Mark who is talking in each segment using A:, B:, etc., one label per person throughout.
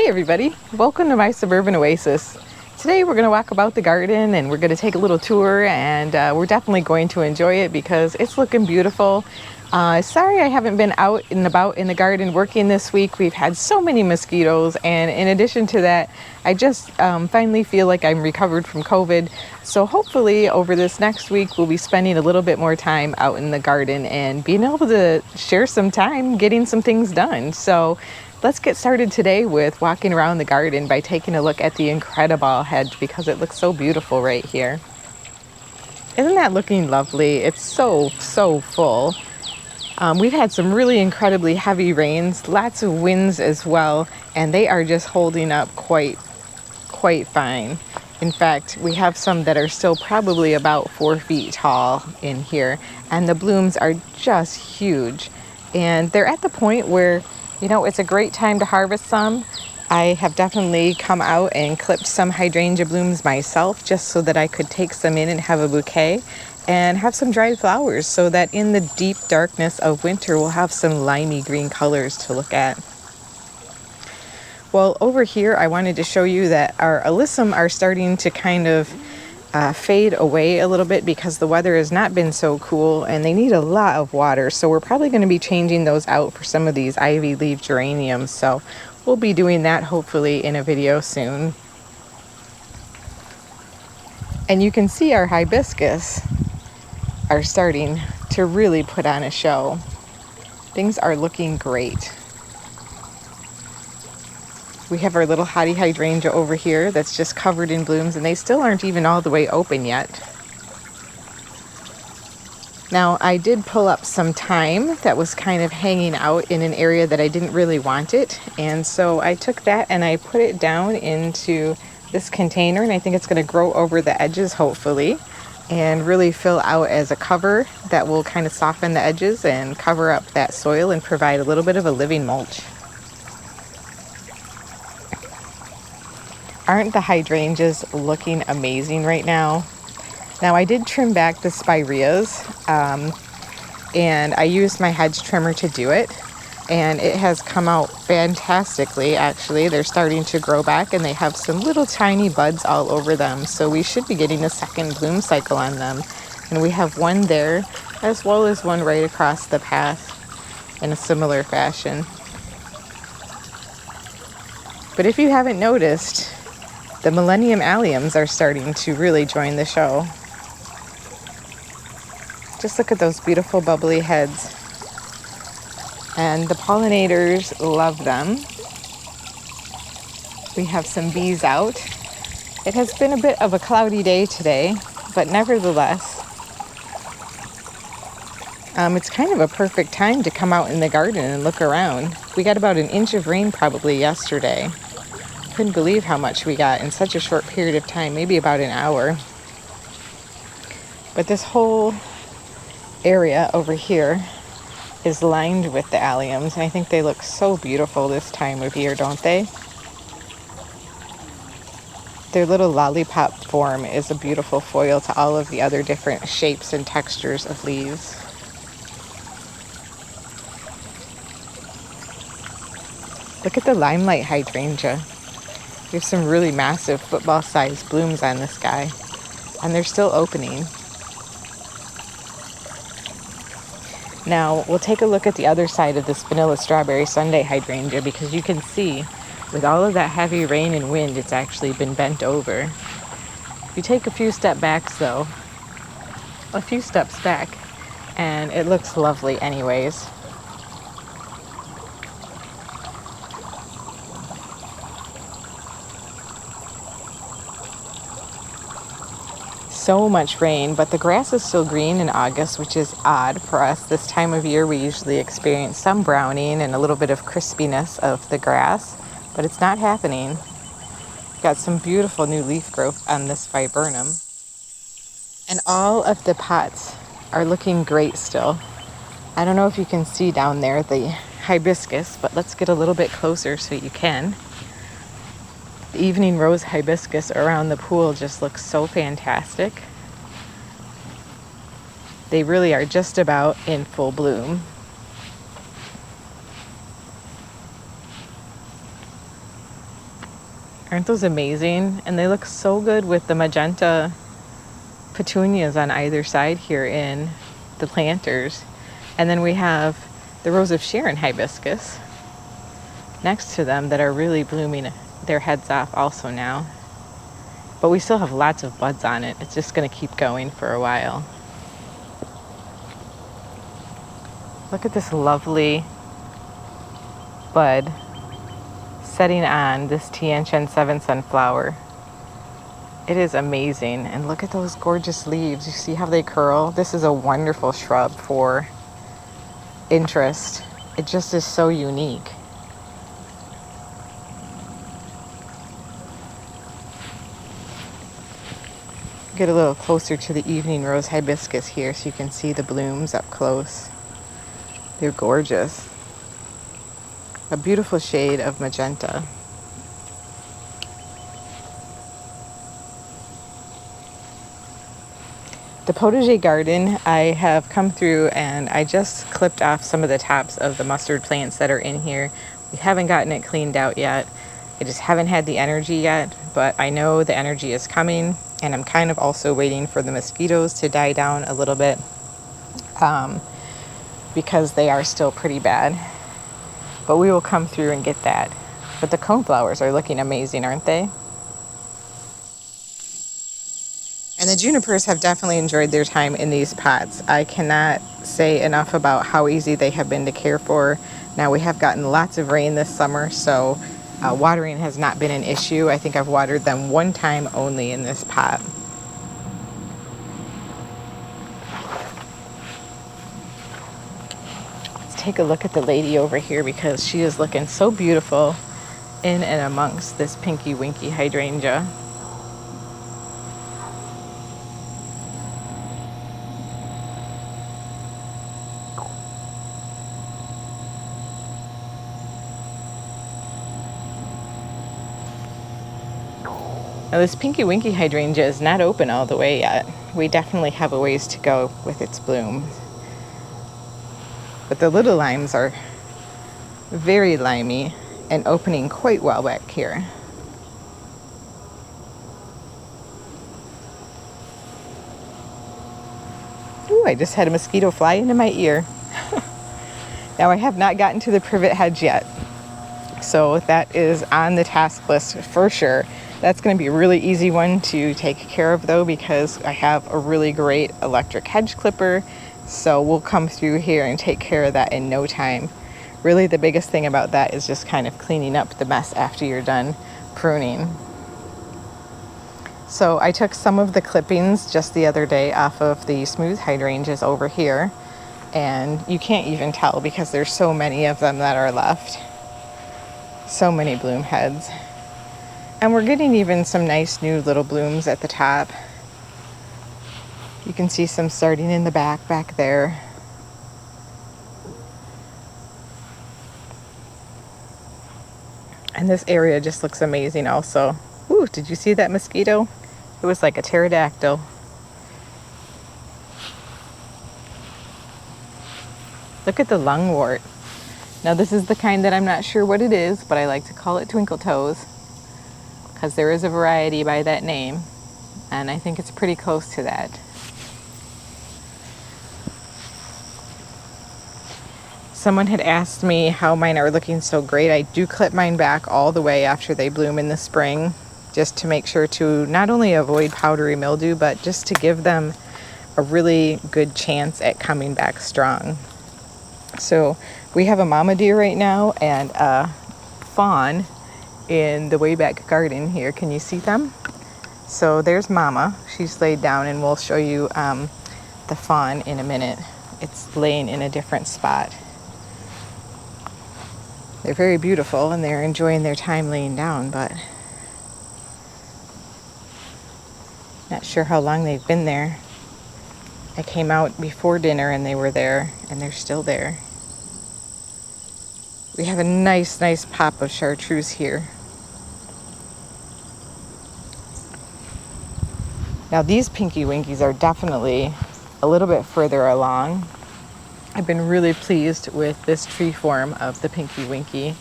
A: Hey everybody, welcome to my suburban oasis. Today we're going to walk about the garden and we're going to take a little tour, and we're definitely going to enjoy it because it's looking beautiful. Sorry I haven't been out and about in the garden working this week. We've had so many mosquitoes, and in addition to that, I just finally feel like I'm recovered from COVID. So hopefully over this next week we'll be spending a little bit more time out in the garden and being able to share some time getting some things done. So let's get started today with walking around the garden by taking a look at the incredible hedge because it looks so beautiful right here. Isn't that looking lovely? It's so full. We've had some really incredibly heavy rains, lots of winds as well, and they are just holding up quite fine. In fact, we have some that are still probably about 4 feet tall in here, and the blooms are just huge. And they're at the point where, it's a great time to harvest some. I have definitely come out and clipped some hydrangea blooms myself just so that I could take some in and have a bouquet and have some dried flowers so that in the deep darkness of winter we'll have some limey green colors to look at. Well, over here I wanted to show you that our alyssum are starting to kind of fade away a little bit because the weather has not been so cool and they need a lot of water. So we're probably going to be changing those out for some of these ivy leaf geraniums. So we'll be doing that hopefully in a video soon. And you can see our hibiscus are starting to really put on a show. Things are looking great. We have our little hottie hydrangea over here that's just covered in blooms, and they still aren't even all the way open yet. Now, I did pull up some thyme that was kind of hanging out in an area that I didn't really want it, and so I took that and I put it down into this container, and I think it's going to grow over the edges hopefully and really fill out as a cover that will kind of soften the edges and cover up that soil and provide a little bit of a living mulch. Aren't the hydrangeas looking amazing right now? Now, I did trim back the spireas, and I used my hedge trimmer to do it, and it has come out fantastically. Actually, they're starting to grow back and they have some little tiny buds all over them, so we should be getting a second bloom cycle on them. And we have one there as well as one right across the path in a similar fashion. But if you haven't noticed, the Millennium Alliums are starting to really join the show. Just look at those beautiful bubbly heads. And the pollinators love them. We have some bees out. It has been a bit of a cloudy day today, but nevertheless, it's kind of a perfect time to come out in the garden and look around. We got about an inch of rain probably yesterday. Couldn't believe how much we got in such a short period of time, maybe about an hour. But this whole area over here is lined with the alliums, and I think they look so beautiful this time of year, don't they? Their little lollipop form is a beautiful foil to all of the other different shapes and textures of leaves. Look at the limelight hydrangea. We have some really massive football-sized blooms on this guy, and they're still opening. Now, we'll take a look at the other side of this vanilla strawberry Sunday hydrangea because you can see with all of that heavy rain and wind, it's actually been bent over. If you take a few steps back, and it looks lovely anyways. So much rain, but the grass is still green in August, which is odd for us. This time of year we usually experience some browning and a little bit of crispiness of the grass, but it's not happening. Got some beautiful new leaf growth on this viburnum, and all of the pots are looking great still. I don't know if you can see down there the hibiscus, but let's get a little bit closer so you can. The evening rose hibiscus around the pool just looks so fantastic. They really are just about in full bloom. Aren't those amazing? And they look so good with the magenta petunias on either side here in the planters. And then we have the Rose of Sharon hibiscus next to them that are really blooming their heads off also now. But we still have lots of buds on it. It's just going to keep going for a while. Look at this lovely bud setting on this Tiantian 7 sunflower. It is amazing. And look at those gorgeous leaves. You see how they curl? This is a wonderful shrub for interest. It just is so unique. Get a little closer to the evening rose hibiscus here so you can see the blooms up close. They're gorgeous. A beautiful shade of magenta. The potager garden, I have come through and I just clipped off some of the tops of the mustard plants that are in here. We haven't gotten it cleaned out yet. I just haven't had the energy yet, but I know the energy is coming, and I'm kind of also waiting for the mosquitoes to die down a little bit because they are still pretty bad. But we will come through and get that. But the coneflowers are looking amazing, aren't they? And the junipers have definitely enjoyed their time in these pots. I cannot say enough about how easy they have been to care for. Now we have gotten lots of rain this summer, so watering has not been an issue. I think I've watered them one time only in this pot. Let's take a look at the lady over here because she is looking so beautiful in and amongst this pinky winky hydrangea. Now this pinky winky hydrangea is not open all the way yet. We definitely have a ways to go with its bloom. But the little limes are very limey and opening quite well back here. Ooh, I just had a mosquito fly into my ear. Now I have not gotten to the privet hedge yet, so that is on the task list for sure. That's going to be a really easy one to take care of though, because I have a really great electric hedge clipper, so we'll come through here and take care of that in no time. Really the biggest thing about that is just kind of cleaning up the mess after you're done pruning. So I took some of the clippings just the other day off of the smooth hydrangeas over here, and you can't even tell because there's so many of them that are left. So many bloom heads. And we're getting even some nice new little blooms at the top. You can see some starting in the back there. And this area just looks amazing also. Ooh, did you see that mosquito? It was like a pterodactyl. Look at the lungwort. Now this is the kind that I'm not sure what it is, but I like to call it twinkle toes, because there is a variety by that name, and I think it's pretty close to that. Someone had asked me how mine are looking so great. I do clip mine back all the way after they bloom in the spring, just to make sure to not only avoid powdery mildew, but just to give them a really good chance at coming back strong. So we have a mama deer right now and a fawn in the way back garden here. Can you see them? So there's mama. She's laid down, and we'll show you the fawn in a minute. It's laying in a different spot. They're very beautiful and they're enjoying their time laying down, but not sure how long they've been there. I came out before dinner and they were there, and they're still there. We have a nice pop of chartreuse here. Now these pinky winkies are definitely a little bit further along. I've been really pleased with this tree form of the pinky winky.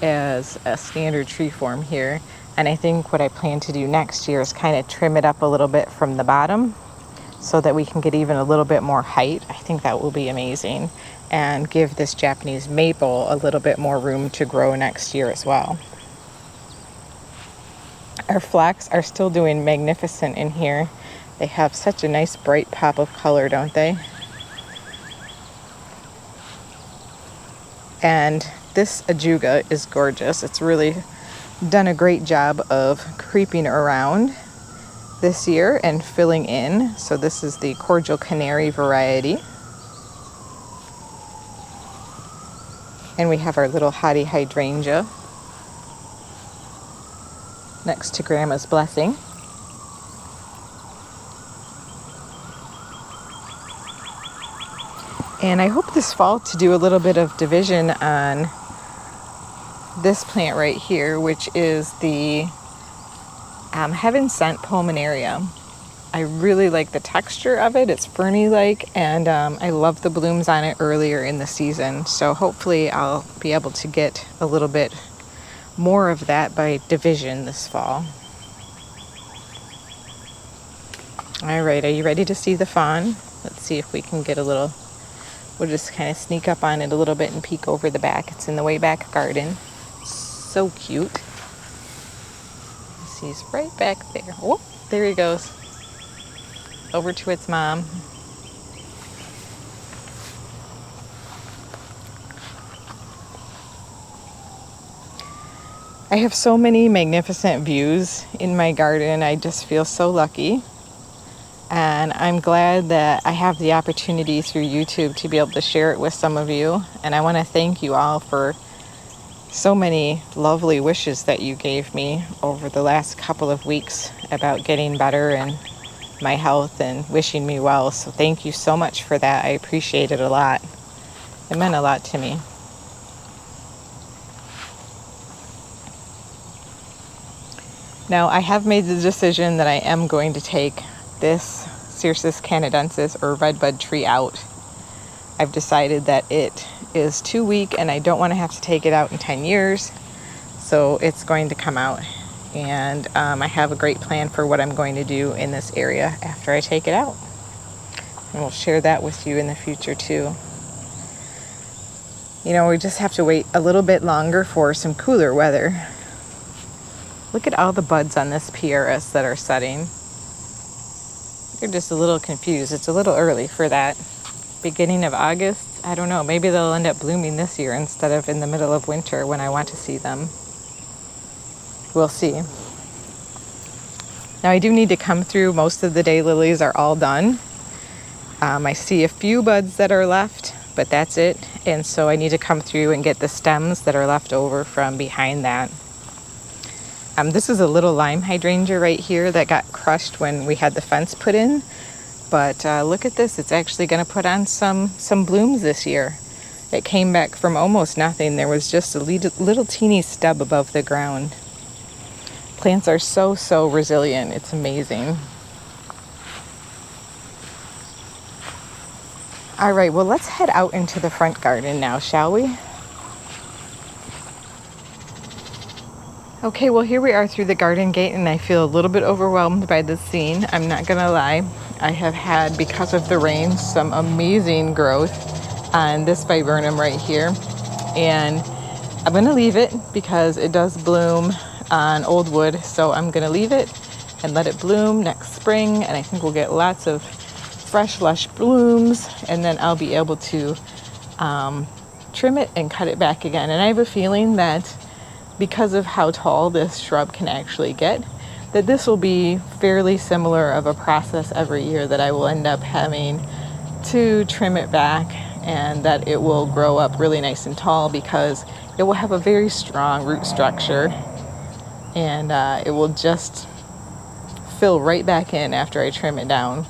A: as a standard tree form here. And I think what I plan to do next year is kind of trim it up a little bit from the bottom so that we can get even a little bit more height. I think that will be amazing and give this Japanese maple a little bit more room to grow next year as well. Our flax are still doing magnificent in here. They have such a nice bright pop of color, don't they? And this ajuga is gorgeous. It's really done a great job of creeping around this year and filling in. So this is the Cordial Canary variety. And we have our little hottie hydrangea next to Grandma's Blessing. And I hope this fall to do a little bit of division on this plant right here, which is the Heaven Sent Pulmonaria. I really like the texture of it. It's ferny-like, and I love the blooms on it earlier in the season. So hopefully I'll be able to get a little bit more of that by division this fall. All right, are you ready to see the fawn? Let's see if we can get a little, we'll just kind of sneak up on it a little bit and peek over the back. It's in the way back garden. So cute. He's right back there. Oh, there he goes. Over to its mom. I have so many magnificent views in my garden. I just feel so lucky. And I'm glad that I have the opportunity through YouTube to be able to share it with some of you. And I want to thank you all for so many lovely wishes that you gave me over the last couple of weeks about getting better and my health and wishing me well. So thank you so much for that. I appreciate it a lot. It meant a lot to me. Now I have made the decision that I am going to take this Cirsus canadensis or redbud tree out. I've decided that it is too weak and I don't want to have to take it out in 10 years. So it's going to come out. And I have a great plan for what I'm going to do in this area after I take it out. And we'll share that with you in the future too. You know, we just have to wait a little bit longer for some cooler weather. Look at all the buds on this PRS that are setting. You're just a little confused. It's a little early for that. Beginning of August, I don't know. Maybe they'll end up blooming this year instead of in the middle of winter when I want to see them. We'll see. Now I do need to come through. Most of the daylilies are all done. I see a few buds that are left, but that's it. And so I need to come through and get the stems that are left over from behind that. This is a little lime hydrangea right here that got crushed when we had the fence put in. But look at this. It's actually going to put on some blooms this year. It came back from almost nothing. There was just a little teeny stub above the ground. Plants are so resilient. It's amazing. All right, well, let's head out into the front garden now, shall we? Okay, well, here we are through the garden gate, and I feel a little bit overwhelmed by this scene. I'm not gonna lie. I have had, because of the rain, some amazing growth on this viburnum right here. And I'm gonna leave it because it does bloom on old wood. So I'm gonna leave it and let it bloom next spring. And I think we'll get lots of fresh, lush blooms. And then I'll be able to trim it and cut it back again. And I have a feeling that because of how tall this shrub can actually get, that this will be fairly similar of a process every year, that I will end up having to trim it back, and that it will grow up really nice and tall because it will have a very strong root structure, and it will just fill right back in after I trim it down.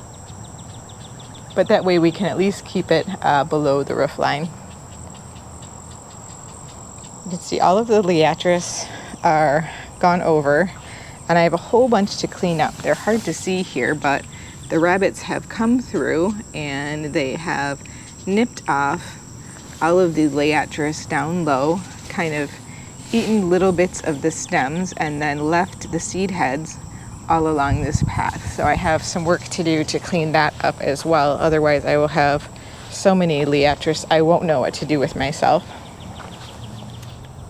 A: But that way we can at least keep it below the roof line. You can see all of the liatris are gone over, and I have a whole bunch to clean up. They're hard to see here, but the rabbits have come through and they have nipped off all of the liatris down low, kind of eaten little bits of the stems and then left the seed heads all along this path. So I have some work to do to clean that up as well. Otherwise I will have so many liatris I won't know what to do with myself.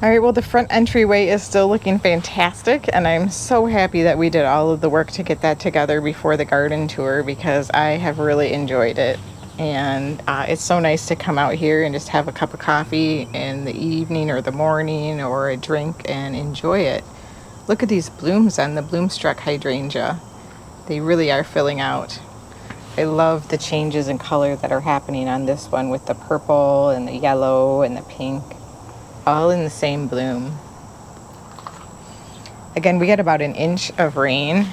A: All right, well, the front entryway is still looking fantastic, and I'm so happy that we did all of the work to get that together before the garden tour, because I have really enjoyed it. And it's so nice to come out here and just have a cup of coffee in the evening or the morning, or a drink, and enjoy it. Look at these blooms on the bloomstruck hydrangea. They really are filling out. I love the changes in color that are happening on this one, with the purple and the yellow and the pink, all in the same bloom. Again, we got about an inch of rain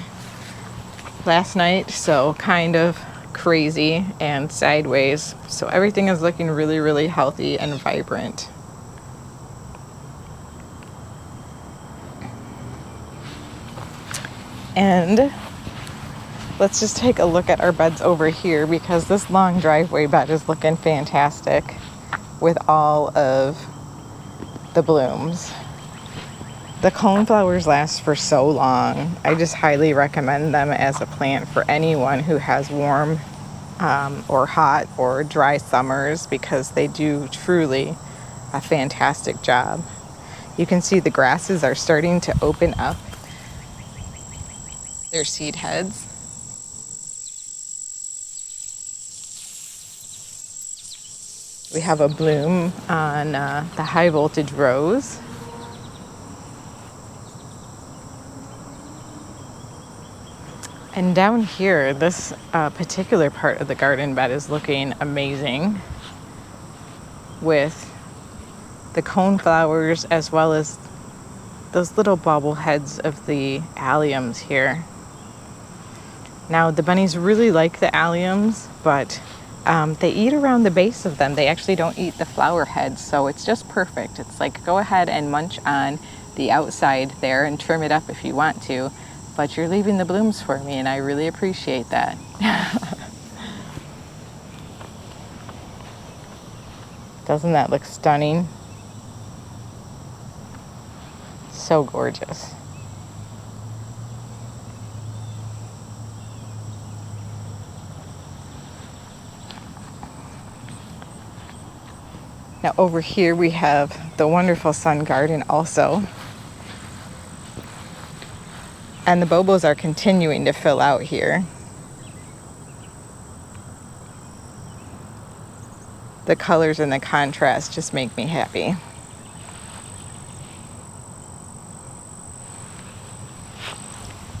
A: last night, so kind of crazy and sideways. So everything is looking really, really healthy and vibrant. And let's just take a look at our beds over here, because this long driveway bed is looking fantastic with all of the blooms. The coneflowers last for so long. I just highly recommend them as a plant for anyone who has warm or hot or dry summers, because they do truly a fantastic job. You can see the grasses are starting to open up their seed heads. We have a bloom on the high voltage rose. And down here, this particular part of the garden bed is looking amazing, with the coneflowers as well as those little bobble heads of the alliums here. Now, the bunnies really like the alliums, but they eat around the base of them. They actually don't eat the flower heads, so it's just perfect. It's like, go ahead and munch on the outside there and trim it up if you want to, but you're leaving the blooms for me, and I really appreciate that. Doesn't that look stunning? So gorgeous. Now over here we have the wonderful sun garden also. And the bobos are continuing to fill out here. The colors and the contrast just make me happy.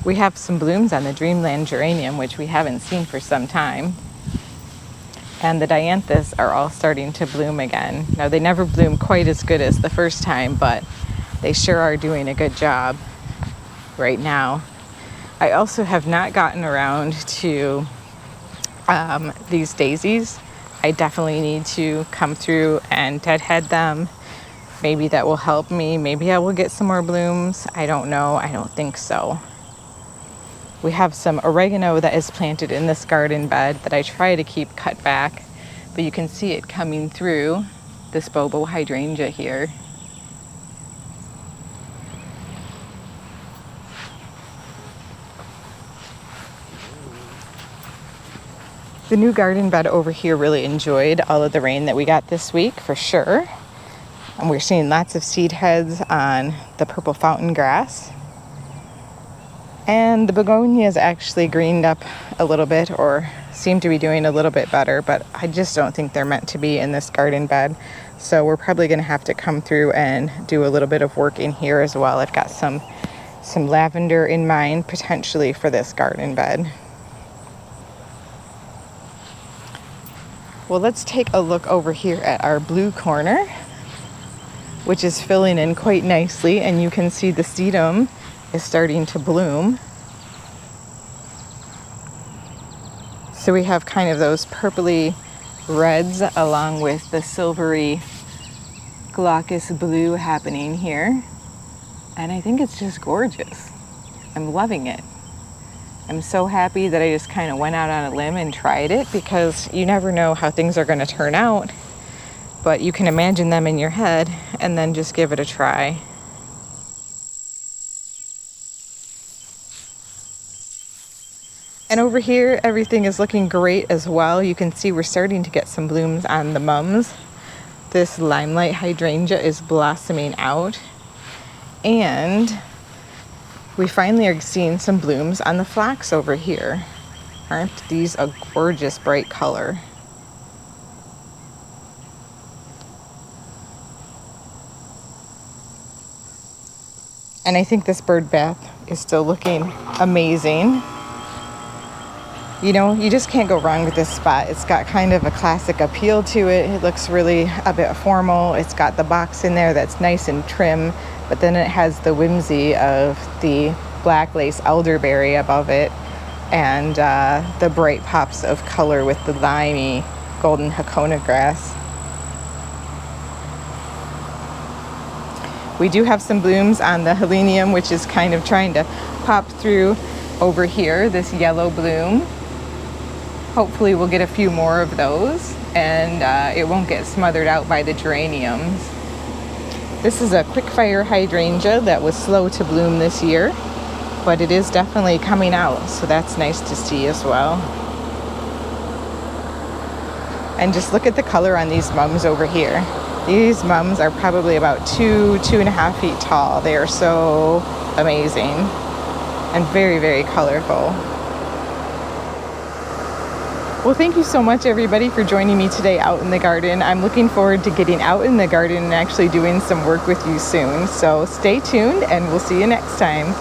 A: We have some blooms on the Dreamland geranium, which we haven't seen for some time. And the dianthus are all starting to bloom again. Now, they never bloom quite as good as the first time, but they sure are doing a good job right now. I also have not gotten around to these daisies. I definitely need to come through and deadhead them. Maybe that will help me. Maybe I will get some more blooms. I don't know. I don't think so. We have some oregano that is planted in this garden bed that I try to keep cut back, but you can see it coming through this bobo hydrangea here. The new garden bed over here really enjoyed all of the rain that we got this week, for sure. And we're seeing lots of seed heads on the purple fountain grass. And the begonias actually greened up a little bit, or seem to be doing a little bit better, but I just don't think they're meant to be in this garden bed. So we're probably going to have to come through and do a little bit of work in here as well. I've got some lavender in mind potentially for this garden bed. Well, let's take a look over here at our blue corner, which is filling in quite nicely, and you can see the sedum is starting to bloom. So we have kind of those purpley reds along with the silvery glaucous blue happening here. And I think it's just gorgeous. I'm loving it. I'm so happy that I just kind of went out on a limb and tried it, because you never know how things are going to turn out, but you can imagine them in your head and then just give it a try. And over here, everything is looking great as well. You can see we're starting to get some blooms on the mums. This limelight hydrangea is blossoming out. And we finally are seeing some blooms on the phlox over here. Aren't these a gorgeous bright color? And I think this bird bath is still looking amazing. You know, you just can't go wrong with this spot. It's got kind of a classic appeal to it. It looks really a bit formal. It's got the box in there that's nice and trim, but then it has the whimsy of the black lace elderberry above it and the bright pops of color with the limey golden hakona grass. We do have some blooms on the helenium, which is kind of trying to pop through over here, this yellow bloom. Hopefully we'll get a few more of those and it won't get smothered out by the geraniums. This is a quick fire hydrangea that was slow to bloom this year, but it is definitely coming out, so that's nice to see as well. And just look at the color on these mums over here. These mums are probably about 2.5 feet tall. They are so amazing and very, very colorful. Well, thank you so much, everybody, for joining me today out in the garden. I'm looking forward to getting out in the garden and actually doing some work with you soon. So stay tuned and we'll see you next time.